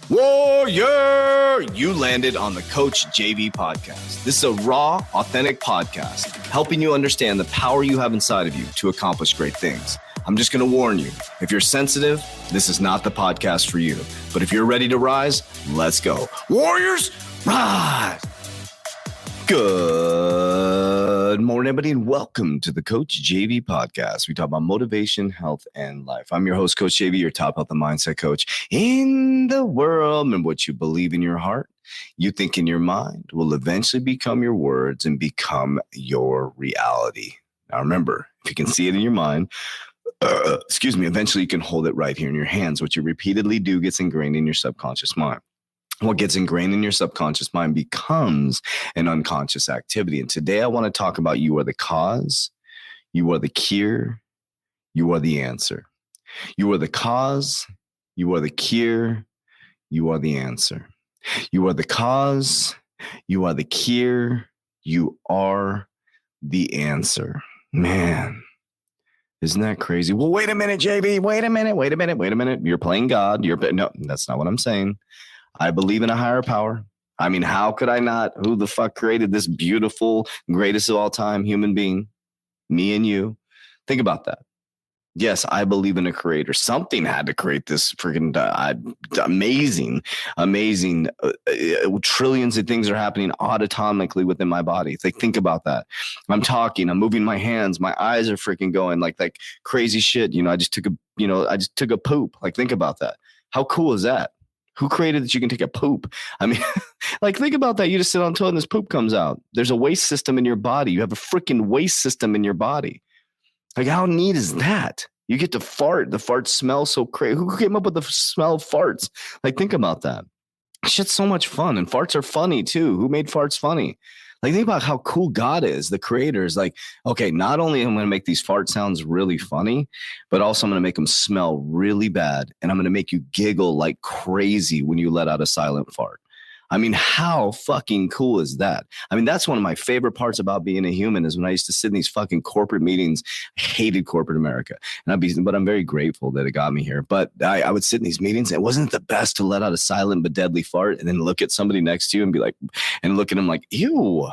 Warrior! You landed on the Coach JV podcast. This is a raw, authentic podcast helping you understand the power you have inside of you to accomplish great things. I'm just going to warn you, if you're sensitive, this is not the podcast for you. But if you're ready to rise, let's go. Warriors, rise! Good morning, everybody, and welcome to the Coach JV podcast. We talk about motivation, health, and life. I'm your host, Coach JV, your top health and mindset coach in the world. And what you believe in your heart, you think in your mind, will eventually become your words and become your reality. Now, remember, if you can see it in your mind, eventually you can hold it right here in your hands. What you repeatedly do gets ingrained in your subconscious mind. What gets ingrained in your subconscious mind becomes an unconscious activity. And today I want to talk about you are the cause, you are the cure, you are the answer. You are the cause, you are the cure, you are the answer. You are the cause, you are the cure, you are the answer. Man, isn't that crazy? Well, wait a minute, JB. Wait a minute. You're playing God. No, that's not what I'm saying. I believe in a higher power. I mean, how could I not? Who the fuck created this beautiful, greatest of all time human being? Me and you. Think about that. Yes, I believe in a creator. Something had to create this freaking amazing. Trillions of things are happening autonomically within my body. It's like, think about that. I'm talking, I'm moving my hands. My eyes are freaking going like crazy shit. I just took a poop. Like, think about that. How cool is that? Who created that you can take a poop? I mean, think about that. You just sit on toilet and this poop comes out. There's a waste system in your body. You have a freaking waste system in your body. Like, how neat is that? You get to fart. The farts smell so crazy. Who came up with the smell of farts? Like, think about that. Shit's so much fun. And farts are funny too. Who made farts funny? Like, think about how cool God is. The creator is like, okay, not only am I going to make these fart sounds really funny, but also I'm going to make them smell really bad. And I'm going to make you giggle like crazy when you let out a silent fart. I mean, how fucking cool is that? I mean, that's one of my favorite parts about being a human is when I used to sit in these fucking corporate meetings. I hated corporate America. But I'm very grateful that it got me here. But I would sit in these meetings. And it wasn't the best to let out a silent but deadly fart and then look at somebody next to you and be like, and look at them like, ew.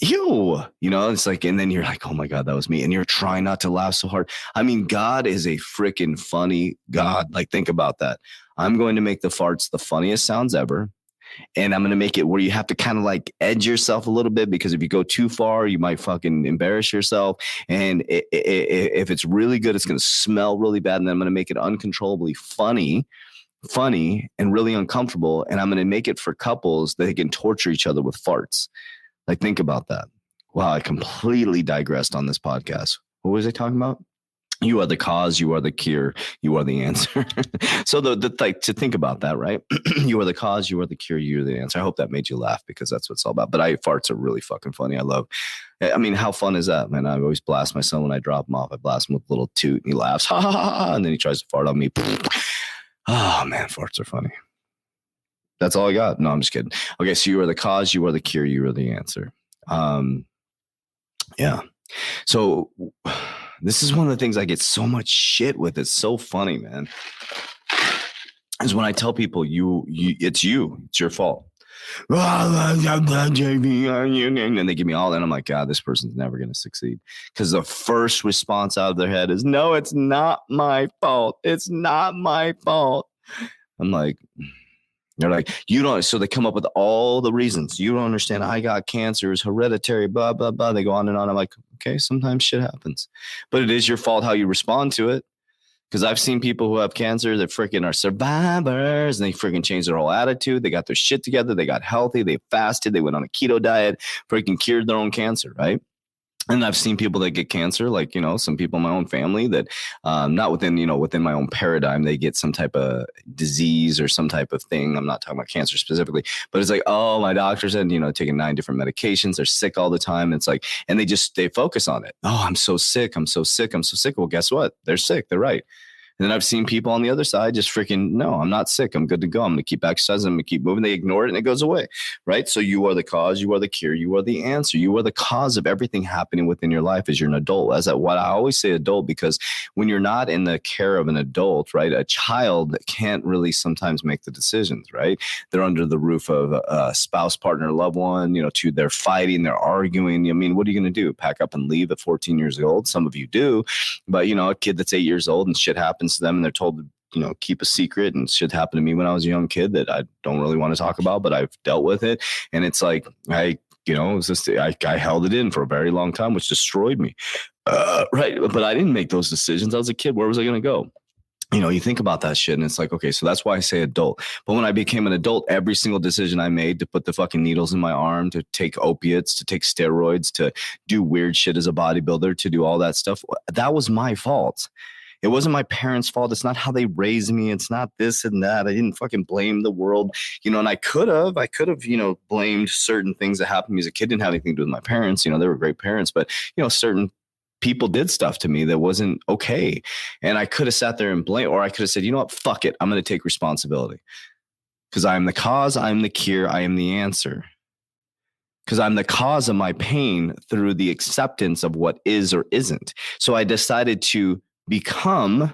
It's like, and then you're like, oh my God, that was me. And you're trying not to laugh so hard. I mean, God is a freaking funny God. Like, think about that. I'm going to make the farts the funniest sounds ever. And I'm going to make it where you have to kind of like edge yourself a little bit, because if you go too far, you might fucking embarrass yourself. And if it's really good, it's going to smell really bad. And then I'm going to make it uncontrollably funny and really uncomfortable. And I'm going to make it for couples that they can torture each other with farts. Like, think about that. Wow, I completely digressed on this podcast. What was I talking about? You are the cause, you are the cure, you are the answer. So to think about that, right? You are the cause, you are the cure, you are the answer. I hope that made you laugh, because that's what it's all about. But farts are really fucking funny. I mean, how fun is that, man? I always blast my son when I drop him off. I blast him with a little toot and he laughs, ha, ha, ha, ha, and then he tries to fart on me. Oh man, farts are funny. That's all I got. No, I'm just kidding. Okay, so you are the cause, you are the cure, you are the answer. Yeah. So this is one of the things I get so much shit with. It's so funny, man. Is when I tell people it's your fault. And they give me all that. And I'm like, God, this person's never going to succeed. Because the first response out of their head is, no, it's not my fault. It's not my fault. I'm like, they're like, you don't. So they come up with all the reasons. You don't understand. I got cancer. It's hereditary, blah, blah, blah. They go on and on. I'm like, okay, sometimes shit happens. But it is your fault how you respond to it. Because I've seen people who have cancer that freaking are survivors. And they freaking changed their whole attitude. They got their shit together. They got healthy. They fasted. They went on a keto diet. Freaking cured their own cancer, right? And I've seen people that get cancer, like, some people in my own family that not within my own paradigm, they get some type of disease or some type of thing. I'm not talking about cancer specifically, but it's like, oh, my doctor said, taking 9 different medications. They're sick all the time. It's like, and they focus on it. Oh, I'm so sick. Well, guess what? They're sick. They're right. And then I've seen people on the other side just freaking, no, I'm not sick. I'm good to go. I'm going to keep exercising. I'm going to keep moving. They ignore it and it goes away, right? So you are the cause. You are the cure. You are the answer. You are the cause of everything happening within your life as you're an adult. As what I always say adult, because when you're not in the care of an adult, right, a child can't really sometimes make the decisions, right? They're under the roof of a spouse, partner, loved one, they're fighting, they're arguing. I mean, what are you going to do? Pack up and leave at 14 years old? Some of you do, but a kid that's 8 years old and shit happens to them and they're told to keep a secret, and shit happened to me when I was a young kid that I don't really want to talk about, but I've dealt with it. And it's like, it was just, I held it in for a very long time, which destroyed me. Right. But I didn't make those decisions. I was a kid. Where was I going to go? You think about that shit and it's like, okay, so that's why I say adult. But when I became an adult, every single decision I made to put the fucking needles in my arm, to take opiates, to take steroids, to do weird shit as a bodybuilder, to do all that stuff, that was my fault. It wasn't my parents' fault. It's not how they raised me. It's not this and that. I didn't fucking blame the world, and I could have, blamed certain things that happened to me as a kid. Didn't have anything to do with my parents. They were great parents, but, certain people did stuff to me that wasn't okay. And I could have sat there and blamed, or I could have said, you know what, fuck it. I'm going to take responsibility because I'm the cause. I'm the cure. I am the answer. Because I'm the cause of my pain through the acceptance of what is or isn't. So I decided to become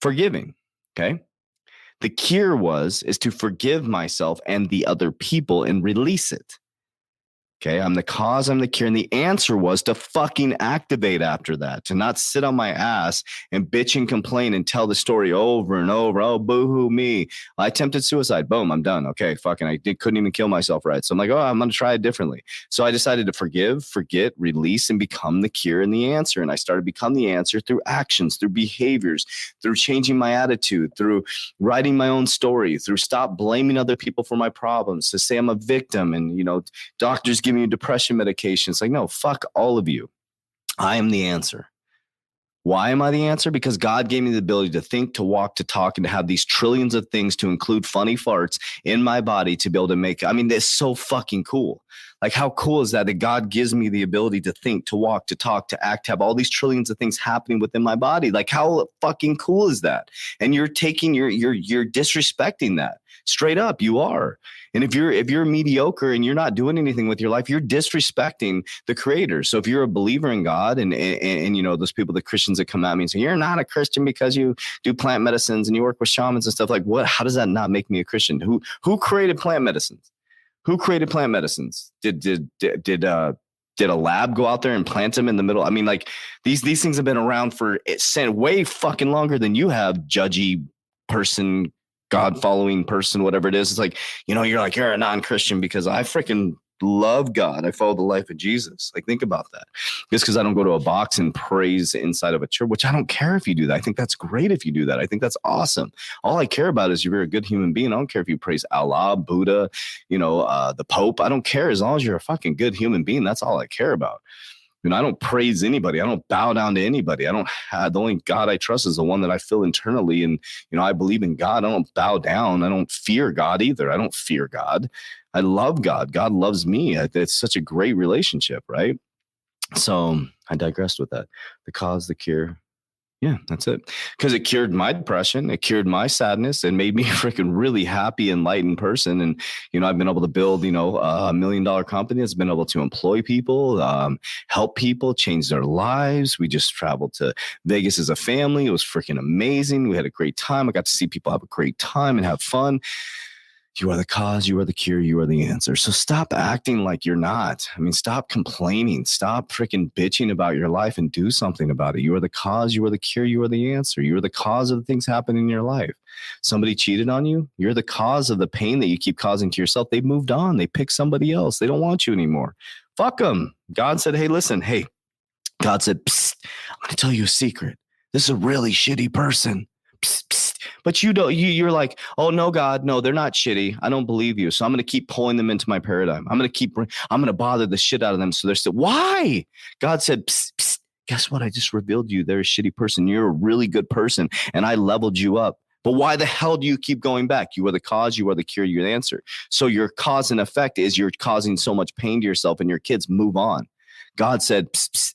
forgiving. Okay. The cure is to forgive myself and the other people and release it. Okay, I'm the cause, I'm the cure. And the answer was to fucking activate after that, to not sit on my ass and bitch and complain and tell the story over and over. Oh, boo-hoo me. I attempted suicide. Boom, I'm done. Okay, fucking, couldn't even kill myself, right? So I'm like, oh, I'm going to try it differently. So I decided to forgive, forget, release, and become the cure and the answer. And I started to become the answer through actions, through behaviors, through changing my attitude, through writing my own story, through stop blaming other people for my problems, to say I'm a victim and, doctors give you depression medication. It's like, no, fuck all of you. I am the answer. Why am I the answer? Because God gave me the ability to think, to walk, to talk, and to have these trillions of things, to include funny farts in my body, to be able to make, it's so fucking cool. Like, how cool is that God gives me the ability to think, to walk, to talk, to act, to have all these trillions of things happening within my body? Like, how fucking cool is that? And you're disrespecting that. Straight up, you are. And if you're mediocre and you're not doing anything with your life, you're disrespecting the creator. So if you're a believer in God and those people, the Christians that come at me and say, you're not a Christian because you do plant medicines and you work with shamans and stuff, like what? How does that not make me a Christian? Who created plant medicines? Who created plant medicines? Did a lab go out there and plant them in the middle? I mean, like these things have been around for way fucking longer than you have, judgy person, God-following person, whatever it is. It's like, you're a non-Christian because I freaking love God. I follow the life of Jesus. Like, think about that. Just because I don't go to a box and praise inside of a church, which I don't care if you do that. I think that's great if you do that. I think that's awesome. All I care about is you're a good human being. I don't care if you praise Allah, Buddha, the Pope. I don't care. As long as you're a fucking good human being, that's all I care about. I don't praise anybody. I don't bow down to anybody. The only God I trust is the one that I feel internally. And, I believe in God. I don't bow down. I don't fear God either. I don't fear God. I love God. God loves me. It's such a great relationship, right? So I digressed with that. The cause, the cure. Yeah, that's it. Because it cured my depression. It cured my sadness and made me a freaking really happy, enlightened person. And, I've been able to build, a $1 million company that's been able to employ people, help people, change their lives. We just traveled to Vegas as a family. It was freaking amazing. We had a great time. I got to see people have a great time and have fun. You are the cause, you are the cure, you are the answer. So stop acting like you're not. Stop complaining. Stop freaking bitching about your life and do something about it. You are the cause, you are the cure, you are the answer. You are the cause of the things happening in your life. Somebody cheated on you. You're the cause of the pain that you keep causing to yourself. They moved on. They picked somebody else. They don't want you anymore. Fuck them. God said, hey, listen, hey. God said, psst, I'm going to tell you a secret. This is a really shitty person. Psst, psst. But you're like, oh no, God, no, they're not shitty. I don't believe you. So I'm going to keep pulling them into my paradigm. I'm going to bother the shit out of them. So they're still, why? God said, psst, psst, guess what? I just revealed you. They're a shitty person. You're a really good person. And I leveled you up. But why the hell do you keep going back? You are the cause. You are the cure. You're the answer. So your cause and effect is you're causing so much pain to yourself and your kids. Move on. God said, psst, psst.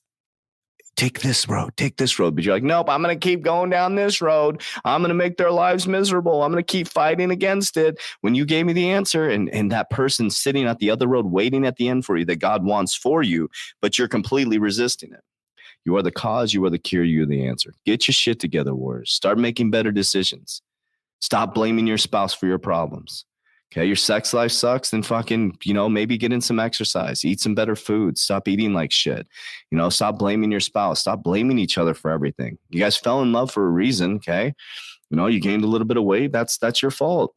take this road. But you're like, nope, I'm going to keep going down this road. I'm going to make their lives miserable. I'm going to keep fighting against it. When you gave me the answer and that person sitting at the other road, waiting at the end for you that God wants for you, but you're completely resisting it. You are the cause. You are the cure. You are the answer. Get your shit together, warriors. Start making better decisions. Stop blaming your spouse for your problems. Okay, your sex life sucks, then fucking, maybe get in some exercise, eat some better food, stop eating like shit. Stop blaming your spouse, stop blaming each other for everything. You guys fell in love for a reason, okay? You gained a little bit of weight, that's your fault.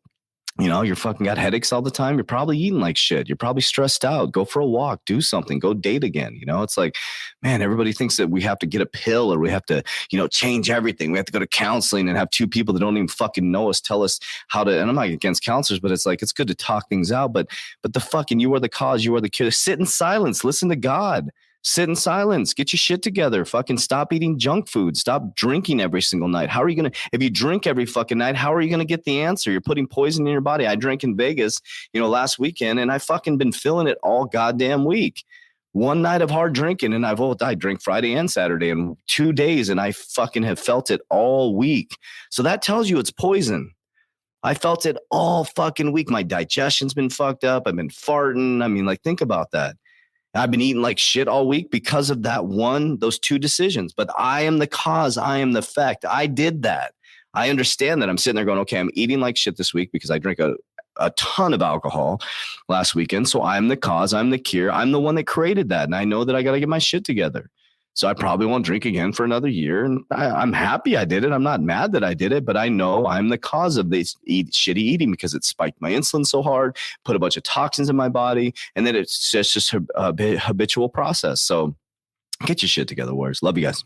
You're fucking got headaches all the time. You're probably eating like shit. You're probably stressed out. Go for a walk, do something, go date again. It's like, man, everybody thinks that we have to get a pill or we have to, change everything. We have to go to counseling and have two people that don't even fucking know us tell us how to, and I'm not against counselors, but it's like, it's good to talk things out. But the fucking, you are the cause, you are the cure. Sit in silence, listen to God. Sit in silence. Get your shit together. Fucking stop eating junk food. Stop drinking every single night. How are you going to, if you drink every fucking night, how are you going to get the answer? You're putting poison in your body. I drank in Vegas, last weekend, and I fucking been feeling it all goddamn week. One night of hard drinking, and I drink Friday and Saturday in 2 days, and I fucking have felt it all week. So that tells you it's poison. I felt it all fucking week. My digestion's been fucked up. I've been farting. I mean, like, think about that. I've been eating like shit all week because of those two decisions. But I am the cause. I am the effect. I did that. I understand that. I'm sitting there going, okay, I'm eating like shit this week because I drank a ton of alcohol last weekend. So I'm the cause. I'm the cure. I'm the one that created that. And I know that I got to get my shit together. So I probably won't drink again for another year. And I'm happy I did it. I'm not mad that I did it, but I know I'm the cause of this shitty eating because it spiked my insulin so hard, put a bunch of toxins in my body, and then it's just a habitual process. So get your shit together, warriors. Love you guys.